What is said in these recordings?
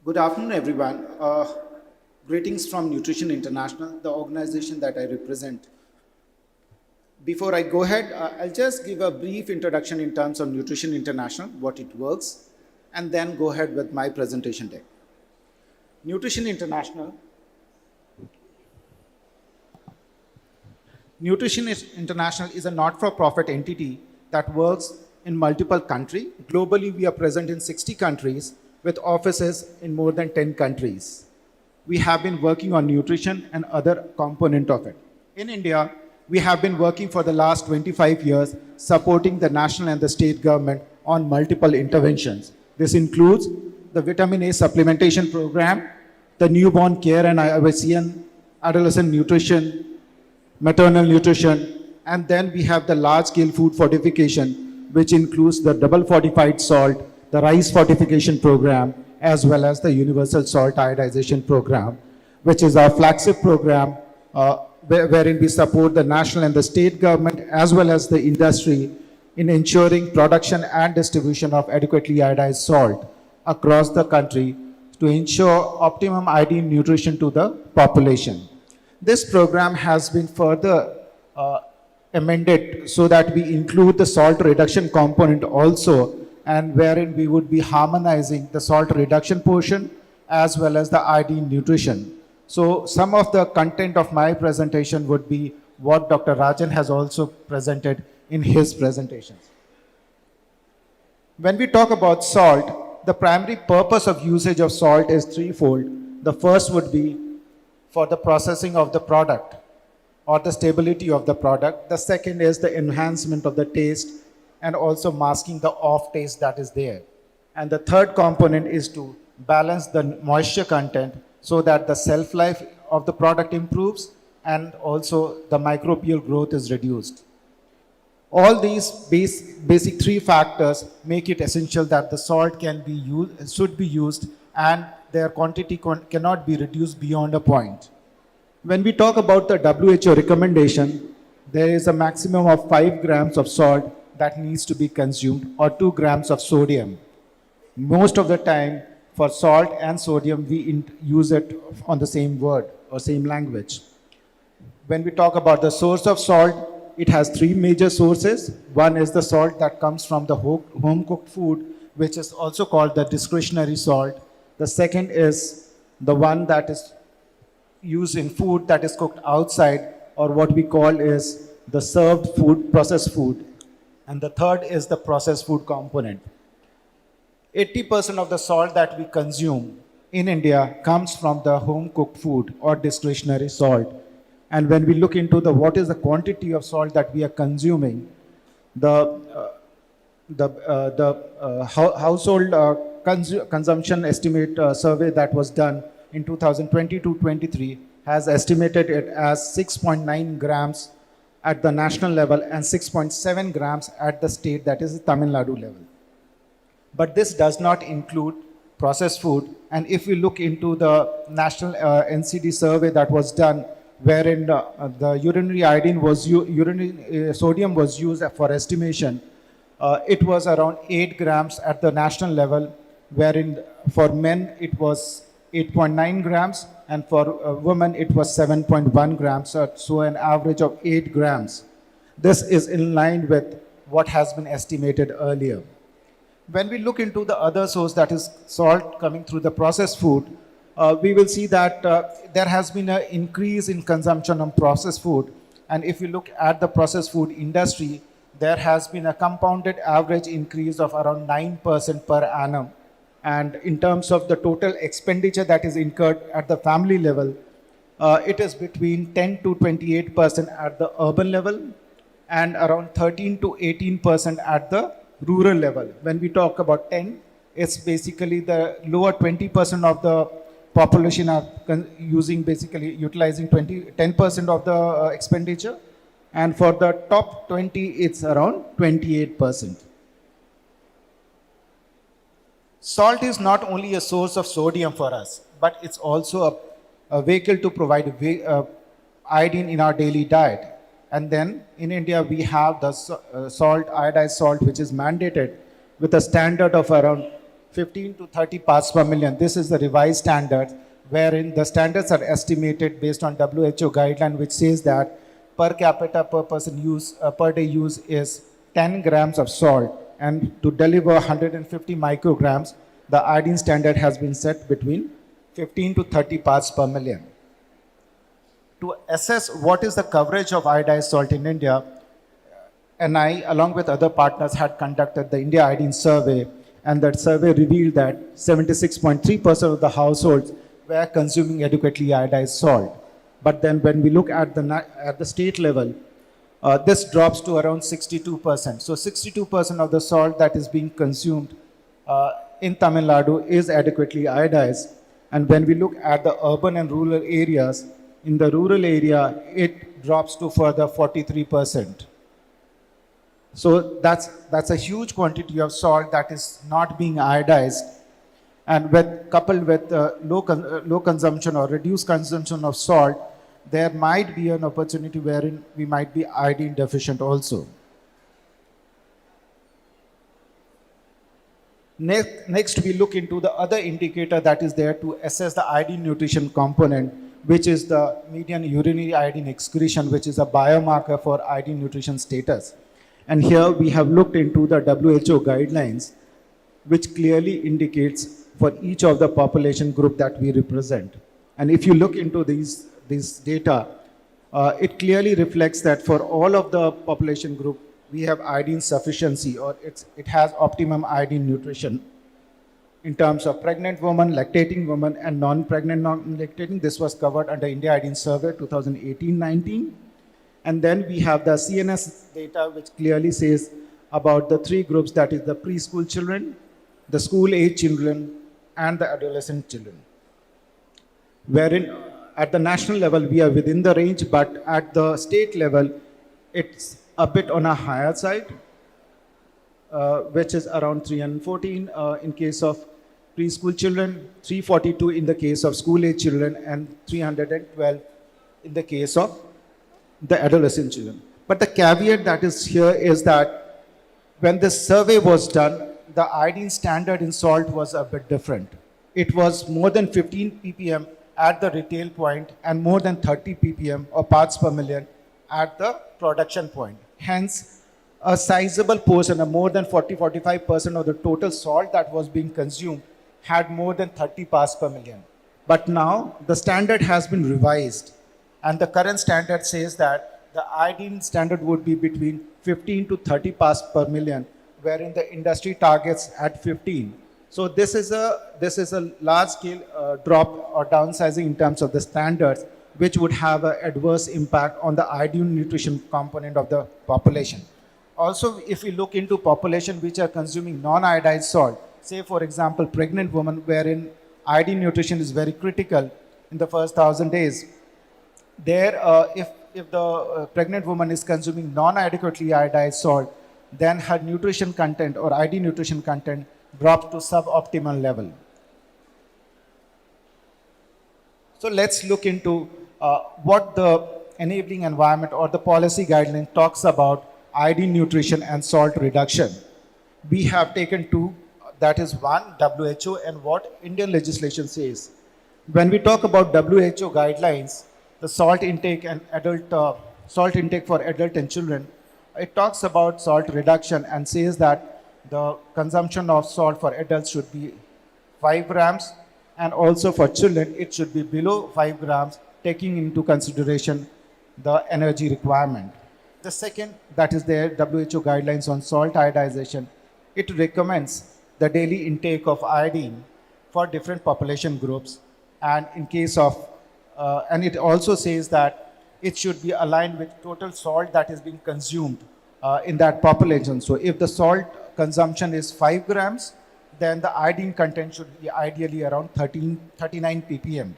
Good afternoon, everyone. Greetings from Nutrition International, the organization that I represent. Before I go ahead, I'll just give a brief introduction in terms of Nutrition International, what it works, and then go ahead with my presentation deck. Nutrition International. International is a not-for-profit entity that works in multiple countries. Globally, we are present in 60 countries with offices in more than 10 countries. We have been working on nutrition and other component of it. In India, we have been working for the last 25 years supporting the national and the state government on multiple interventions. This includes the vitamin A supplementation program, the newborn care and IVCN, adolescent nutrition, maternal nutrition, and then we have the large-scale food fortification, which includes the double fortified salt, the rice fortification program, as well as the universal salt iodization program, which is our flagship program wherein we support the national and the state government as well as the industry in ensuring production and distribution of adequately iodized salt across the country to ensure optimum iodine nutrition to the population. This program has been further amended so that we include the salt reduction component also, and wherein we would be harmonizing the salt reduction portion as well as the iodine nutrition. So some of the content of my presentation would be what Dr. Ranjan has also presented in his presentations. When we talk about salt, the primary purpose of usage of salt is threefold. The first would be for the processing of the product or the stability of the product. The second is the enhancement of the taste and also masking the off taste that is there. And the third component is to balance the moisture content so that the shelf life of the product improves and also the microbial growth is reduced. All these basic three factors make it essential that the salt should be used and their quantity cannot be reduced beyond a point. When we talk about the WHO recommendation, there is a maximum of 5 grams of salt that needs to be consumed or 2 grams of sodium. Most of the time for salt and sodium, we use it on the same word or same language. When we talk about the source of salt, it has 3 major sources. One is the salt that comes from the home cooked food, which is also called the discretionary salt. The second is the one that is used in food that is cooked outside, or what we call is the served food, processed food. And the third is the processed food component. 80% of the salt that we consume in India comes from the home cooked food or discretionary salt. And when we look into what is the quantity of salt that we are consuming, the household consumption estimate survey that was done in 2022-23 has estimated it as 6.9 grams at the national level and 6.7 grams at the state, that is the Tamil Nadu level. But this does not include processed food. And if we look into the national NCD survey that was done, wherein the urinary iodine was sodium was used for estimation, it was around 8 grams at the national level, wherein for men it was 8.9 grams, and for women it was 7.1 grams, so an average of 8 grams. This is in line with what has been estimated earlier. When we look into the other source, that is salt coming through the processed food, we will see that there has been an increase in consumption of processed food. And if you look at the processed food industry, there has been a compounded average increase of around 9% per annum. And in terms of the total expenditure that is incurred at the family level, it is between 10 to 28% at the urban level and around 13 to 18% at the rural level. When we talk about 10, it's basically the lower 20% of the population are utilizing 10% of the expenditure. And for the top 20, it's around 28%. Salt is not only a source of sodium for us, but it's also a vehicle to provide iodine in our daily diet. And then in India, we have the salt, iodized salt, which is mandated with a standard of around 15 to 30 parts per million. This is the revised standard, wherein the standards are estimated based on WHO guideline, which says that per capita per person use per day use is 10 grams of salt, and to deliver 150 micrograms, the iodine standard has been set between 15 to 30 parts per million. To assess what is the coverage of iodized salt in India, NI, along with other partners, had conducted the India Iodine survey, and that survey revealed that 76.3% of the households were consuming adequately iodized salt. But then when we look at the state level, this drops to around 62%. So 62% of the salt that is being consumed in Tamil Nadu is adequately iodized. And when we look at the urban and rural areas, in the rural area, it drops to further 43%. So that's a huge quantity of salt that is not being iodized. And coupled with low consumption or reduced consumption of salt, there might be an opportunity wherein we might be iodine deficient also. Next, we look into the other indicator that is there to assess the iodine nutrition component, which is the median urinary iodine excretion, which is a biomarker for iodine nutrition status. And here we have looked into the WHO guidelines, which clearly indicates for each of the population group that we represent. And if you look into these data, it clearly reflects that for all of the population group, we have iodine sufficiency, or it has optimum iodine nutrition. In terms of pregnant women, lactating women, and non-pregnant, non-lactating, this was covered under India Iodine Survey 2018-19. And then we have the CNS data, which clearly says about the three groups, that is the preschool children, the school-age children, and the adolescent children. Wherein at the national level, we are within the range, but at the state level, it's a bit on a higher side, which is around 314 in case of preschool children, 342 in the case of school-age children, and 312 in the case of the adolescent children. But the caveat that is here is that when this survey was done, the iodine standard in salt was a bit different. It was more than 15 ppm at the retail point and more than 30 ppm or parts per million at the production point. Hence, a sizable portion, more than 40-45% of the total salt that was being consumed had more than 30 parts per million. But now the standard has been revised, and the current standard says that the iodine standard would be between 15 to 30 parts per million, wherein the industry targets at 15. So this is a large scale drop or downsizing in terms of the standards, which would have an adverse impact on the iodine nutrition component of the population. Also, if we look into population which are consuming non-iodized salt, say for example pregnant women, wherein iodine nutrition is very critical in the first 1,000 days, there if the pregnant woman is consuming non-adequately iodized salt, then her nutrition content or iodine nutrition content drops to suboptimal level. So let's look into what the enabling environment or the policy guideline talks about iodine nutrition and salt reduction. We have taken two, that is one, WHO, and what Indian legislation says. When we talk about WHO guidelines, the salt intake and salt intake for adult and children, it talks about salt reduction and says that the consumption of salt for adults should be 5 grams, and also for children it should be below 5 grams, taking into consideration the energy requirement. The second, that is their WHO guidelines on salt iodization, it recommends the daily intake of iodine for different population groups, and in case of and it also says that it should be aligned with total salt that is being consumed in that population. So if the salt consumption is 5 grams, then the iodine content should be ideally around 39 ppm.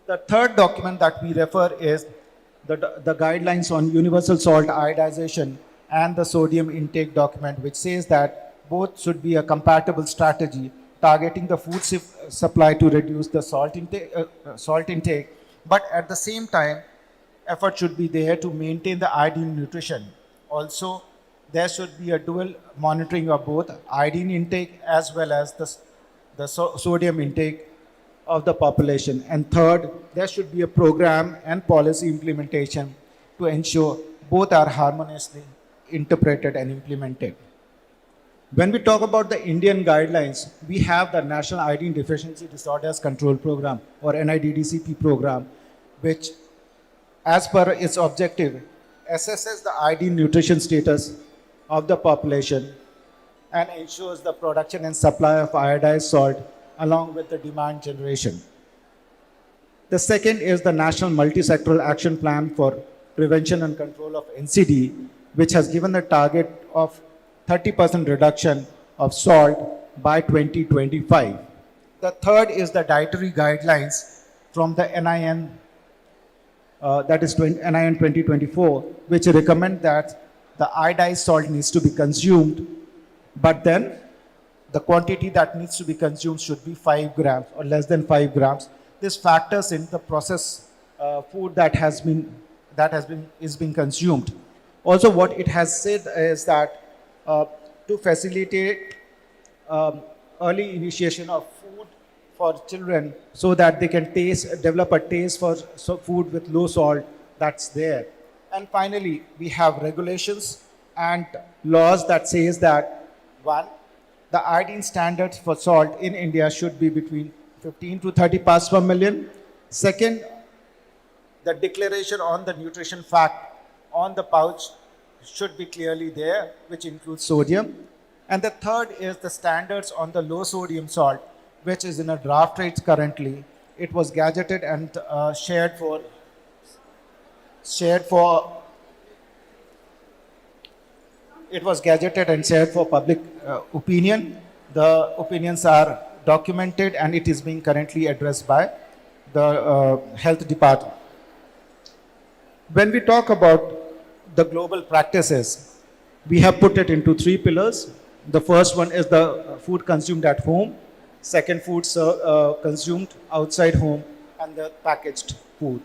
The third document that we refer is the guidelines on universal salt iodization and the sodium intake document, which says that both should be a compatible strategy targeting the food supply to reduce the salt intake, but at the same time, effort should be there to maintain the iodine nutrition. Also, there should be a dual monitoring of both iodine intake as well as the sodium intake of the population. And third, there should be a program and policy implementation to ensure both are harmoniously interpreted and implemented. When we talk about the Indian guidelines, we have the National Iodine Deficiency Disorders Control Program or NIDDCP program, which as per its objective, assesses the iodine nutrition status of the population and ensures the production and supply of iodized salt along with the demand generation. The second is the National Multi-Sectoral Action Plan for Prevention and Control of NCD, which has given the target of 30% reduction of salt by 2025. The third is the dietary guidelines from the NIN, that is NIN 2024, which recommend that the iodized salt needs to be consumed, but then the quantity that needs to be consumed should be 5 grams or less than 5 grams. This factors in the processed food that is being consumed. Also, what it has said is that to facilitate early initiation of food for children so that they can develop a taste for food with low salt, that's there. And finally, we have regulations and laws that says that, one, the iodine standards for salt in India should be between 15 to 30 parts per million. Second, the declaration on the nutrition fact on the pouch should be clearly there, which includes sodium. And the third is the standards on the low sodium salt, which is in a draft rate currently. It was gazetted and shared for public opinion. The opinions are documented and it is being currently addressed by the health department. When we talk about the global practices, we have put it into 3 pillars. The first one is the food consumed at home, second, food consumed outside home, and the packaged food.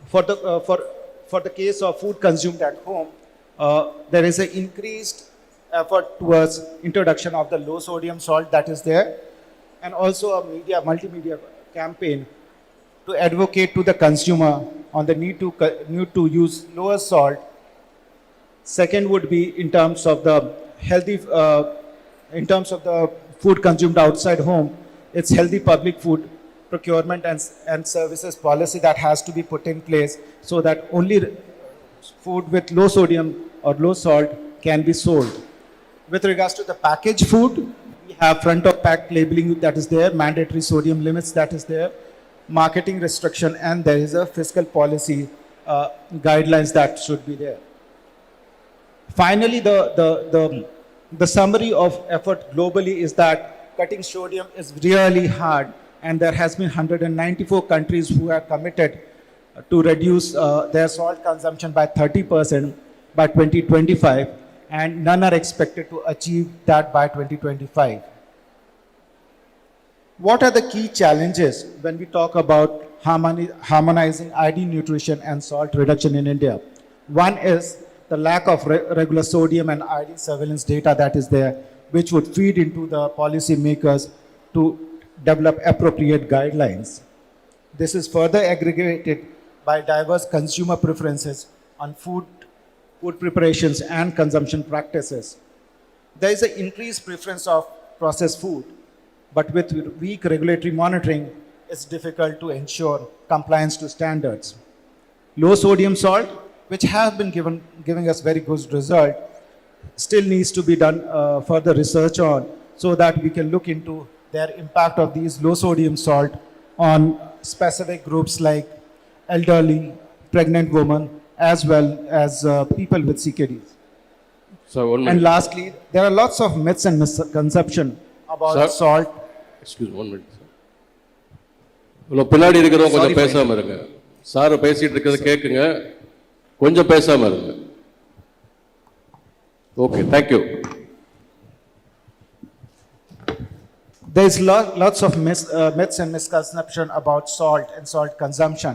For the case of food consumed at home, there is an increased effort towards introduction of the low sodium salt that is there, and also a multimedia campaign to advocate to the consumer on the need to use lower salt. Second would be in terms of the in terms of the food consumed outside home, it's healthy public food procurement and services policy that has to be put in place so that only food with low sodium or low salt can be sold. With regards to the packaged food, we have front of pack labeling that is there, mandatory sodium limits that is there, marketing restriction, and there is a fiscal policy guidelines that should be there. Finally, the summary of effort globally is that cutting sodium is really hard, and there has been 194 countries who are committed to reduce their salt consumption by 30% by 2025, and none are expected to achieve that by 2025. What are the key challenges when we talk about harmonizing iodine nutrition and salt reduction in India? One is the lack of regular sodium and iodine surveillance data that is there, which would feed into the policy makers to develop appropriate guidelines. This is further aggregated by diverse consumer preferences on food preparations and consumption practices. There is an increased preference of processed food, but with weak regulatory monitoring, it's difficult to ensure compliance to standards. Low sodium salt, which has been giving us very good result, still needs to be done further research on so that we can look into their impact of these low sodium salt on specific groups like elderly, pregnant women, as well as people with CKDs. So and lastly, there are lots of myths and misconceptions about salt. Excuse me, 1 minute. இவ்வளோ பின்னாடி இருக்கிறவங்க கொஞ்சம் பேசாமல் இருங்க. Sir பேசிட்டு இருக்கிறத கேட்குங்க, கொஞ்சம் பேசாமல் இருங்க. Okay, thank you. There is lots of myths and misconceptions about salt and salt consumption.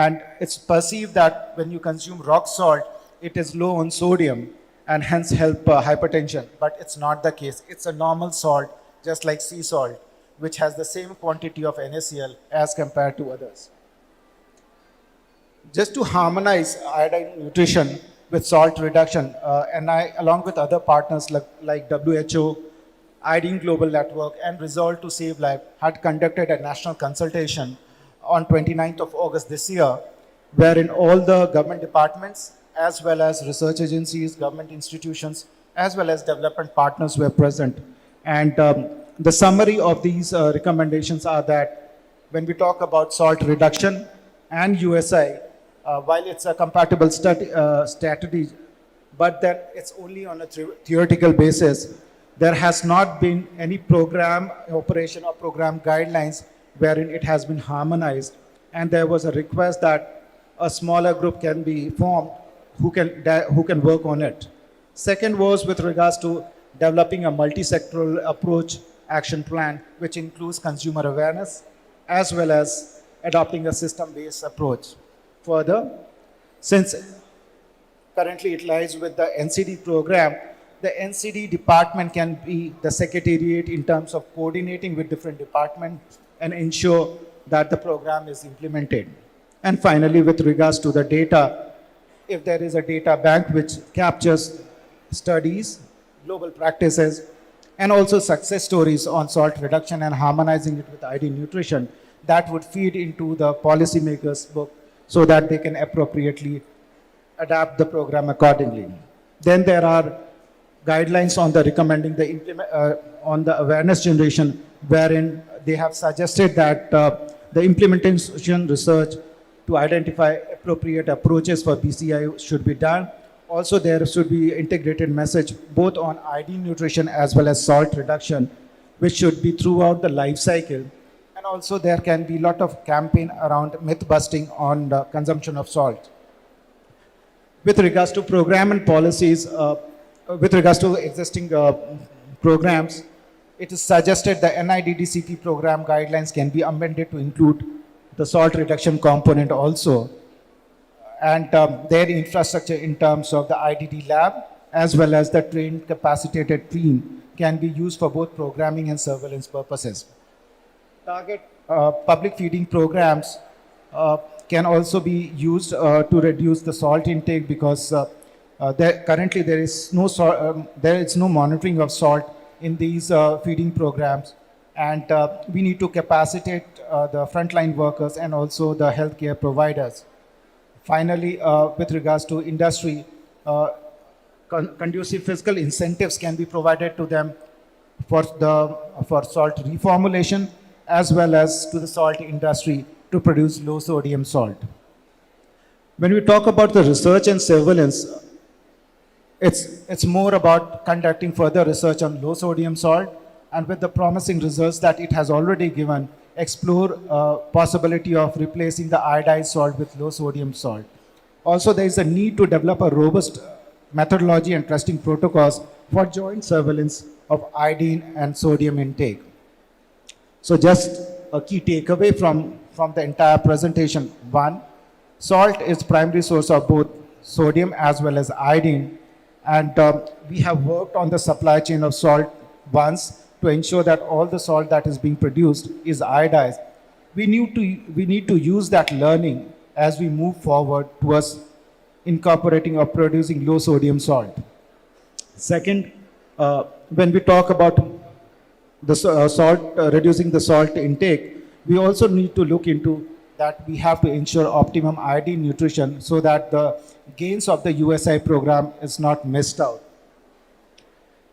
And it's perceived that when you consume rock salt, it is low on sodium. and hence help hypertension. But it's not the case. It's a normal salt, just like sea salt, which has the same quantity of NaCl as compared to others. Just to harmonize iodine nutrition with salt reduction, and I, along with other partners like WHO, Iodine Global Network, and Resolve to Save Life, had conducted a national consultation on 29th of August this year, wherein all the government departments, as well as research agencies, government institutions, as well as development partners were present. And the summary of these recommendations are that when we talk about salt reduction and USI, while it's a compatible strategy, but then it's only on a theoretical basis. There has not been any program operation or program guidelines wherein it has been harmonized. And there was a request that a smaller group can be formed who can work on it. Second was with regards to developing a multi-sectoral approach action plan, which includes consumer awareness, as well as adopting a system-based approach. Further, since currently it lies with the NCD program, the NCD department can be the secretariat in terms of coordinating with different departments and ensure that the program is implemented. And finally, with regards to the data, if there is a data bank which captures studies, global practices, and also success stories on salt reduction and harmonizing it with iodine nutrition, that would feed into the policymakers' book so that they can appropriately adapt the program accordingly. Then there are guidelines on the recommending the on the awareness generation, wherein they have suggested that the implementation research to identify appropriate approaches for BCI should be done. Also, there should be integrated message both on iodine nutrition as well as salt reduction, which should be throughout the life cycle. And also there can be a lot of campaign around myth busting on the consumption of salt. With regards to program and policies, with regards to existing programs, it is suggested the NIDDCP program guidelines can be amended to include the salt reduction component also, and their infrastructure in terms of the IDD lab as well as the trained capacitated team can be used for both programming and surveillance purposes. Target public feeding programs can also be used to reduce the salt intake because currently there is no monitoring of salt in these feeding programs, and we need to capacitate the frontline workers and also the healthcare providers. Finally, with regards to industry, conducive fiscal incentives can be provided to them for salt reformulation as well as to the salt industry to produce low sodium salt. When we talk about the research and surveillance, it's more about conducting further research on low sodium salt, and with the promising results that it has already given, explore possibility of replacing the iodized salt with low sodium salt. Also, there is a need to develop a robust methodology and testing protocols for joint surveillance of iodine and sodium intake. So just a key takeaway from the entire presentation. One, salt is primary source of both sodium as well as iodine, and we have worked on the supply chain of salt once to ensure that all the salt that is being produced is iodized. We need to use that learning as we move forward towards incorporating or producing low sodium salt. Second, when we talk about the reducing the salt intake, we also need to look into that we have to ensure optimum iodine nutrition so that the gains of the USI program is not missed out.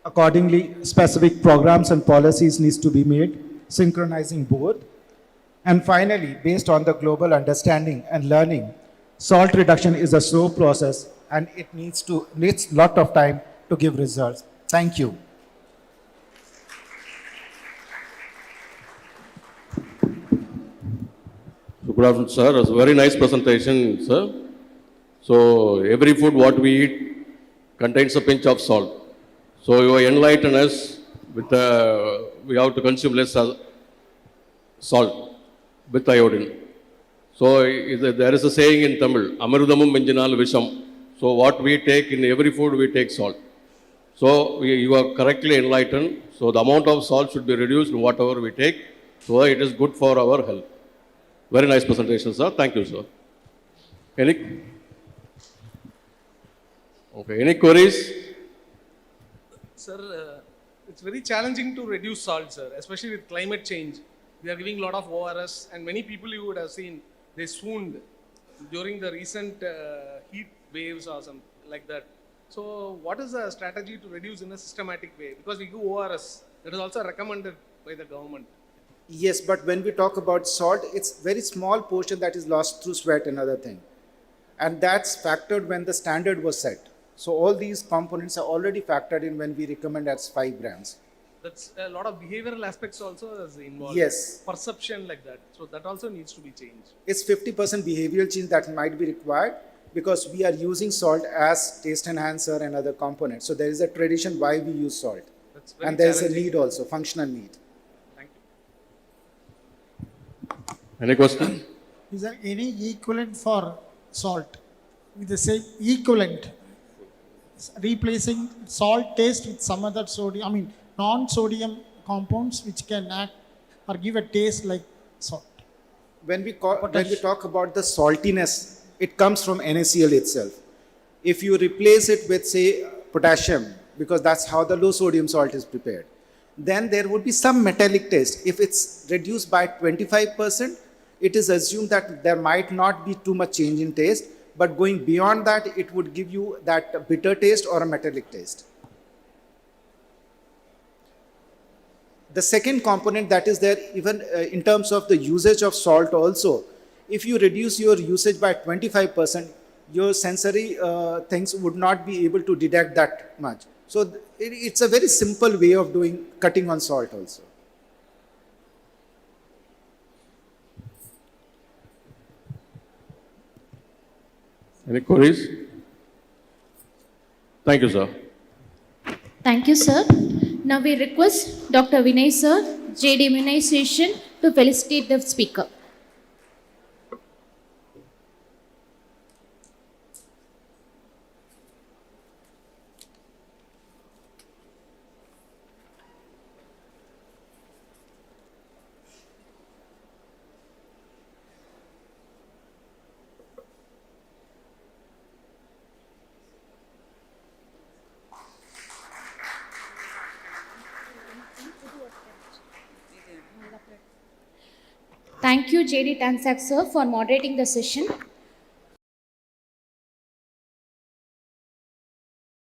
Accordingly, specific programs and policies needs to be made, synchronizing both. And finally, based on the global understanding and learning, salt reduction is a slow process and it needs a lot of time to give results. Thank you. So good afternoon, sir. It was a very nice presentation, sir. So every food what we eat contains a pinch of salt. So you enlighten us with we have to consume less salt with iodine. So there is a saying in Tamil, Amarudamum Minjanal Visham. So what we take in every food, we take salt. So you are correctly enlightened. So the amount of salt should be reduced in whatever we take. So it is good for our health. Very nice presentation, sir. Thank you, sir. Any? Okay. Any queries? Sir, it's very challenging to reduce salt, sir, especially with climate change. We are giving a lot of ORS, and many people you would have seen, they swooned during the recent heat waves or something like that. So, what is the strategy to reduce in a systematic way? Because we give ORS, that is also recommended by the government. Yes, but when we talk about salt, it's very small portion that is lost through sweat and other thing. And that's factored when the standard was set. So all these components are already factored in when we recommend as 5 grams. That's a lot of behavioral aspects also is involved. Yes. Perception like that. So that also needs to be changed. It's 50% behavioral change that might be required because we are using salt as taste enhancer and other components. So there is a tradition why we use salt. That's very And there is a challenging. need also, functional need. Thank you. Any question? Is there any equivalent for salt with the same equivalent? Replacing salt taste with some other sodium, non-sodium compounds which can act or give a taste like salt. When we talk about the saltiness, it comes from NaCl itself. If you replace it with, say, potassium, because that's how the low sodium salt is prepared, then there would be some metallic taste. If it's reduced by 25%, it is assumed that there might not be too much change in taste, but going beyond that, it would give you that bitter taste or a metallic taste. The second component that is there, even in terms of the usage of salt also, if you reduce your usage by 25%, your sensory things would not be able to detect that much. So it's a very simple way of cutting on salt also. Any queries? Thank you, sir. Thank you, sir. Now we request Dr. Vinay, sir, JD Immunization, to felicitate the speaker. Thank you, JD Tansak, sir, for moderating the session.